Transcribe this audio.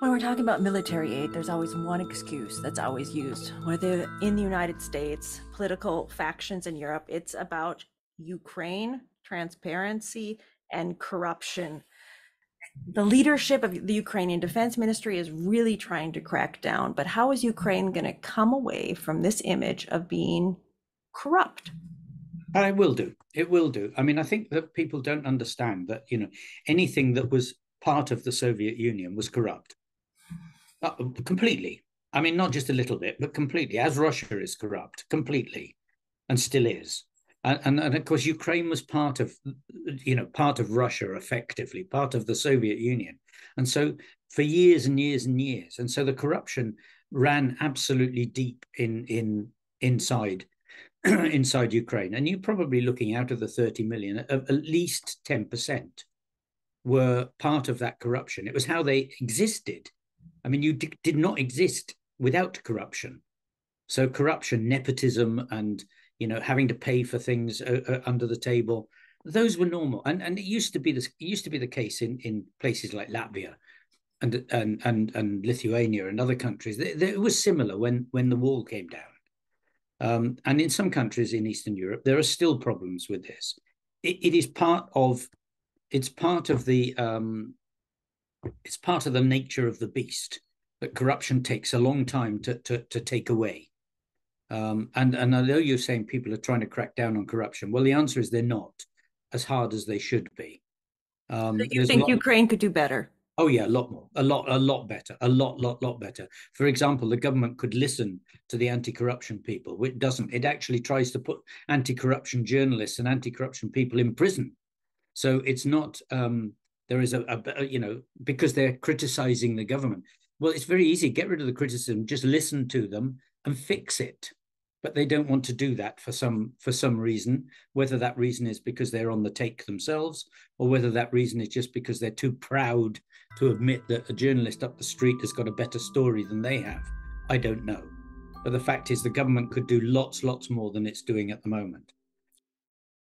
When we're talking about military aid, there's always one excuse that's always used. Whether in the United States, political factions in Europe, it's about Ukraine, transparency, and corruption. The leadership of the Ukrainian Defense Ministry is really trying to crack down, but how is Ukraine going to come away from this image of being corrupt? It will do. It will do. I mean, I think that people don't understand that, anything that was part of the Soviet Union was corrupt. Completely. I mean, not just a little bit, but completely, as Russia is corrupt, completely, and still is. And of course, Ukraine was part of Russia, effectively, part of the Soviet Union. And so for years and years and years. And so the corruption ran absolutely deep inside inside Ukraine. And you're probably looking out of the 30 million, at least 10% were part of that corruption. It was how they existed. I mean, you did not exist without corruption. So corruption, nepotism, and having to pay for things under the table, those were normal. And it used to be the case in places like Latvia and Lithuania and other countries. It was similar when the wall came down. And in some countries in Eastern Europe, there are still problems with this. It's part of the nature of the beast that corruption takes a long time to take away. And I know you're saying people are trying to crack down on corruption. Well, the answer is they're not as hard as they should be. So you think Ukraine could do better? Oh yeah, a lot more, a lot better, a lot better. For example, the government could listen to the anti-corruption people. It doesn't. It actually tries to put anti-corruption journalists and anti-corruption people in prison. So it's not. There is because they're criticizing the government. Well, it's very easy. Get rid of the criticism. Just listen to them and fix it. But they don't want to do that for some reason, whether that reason is because they're on the take themselves, or whether that reason is just because they're too proud to admit that a journalist up the street has got a better story than they have. I don't know. But the fact is the government could do lots more than it's doing at the moment.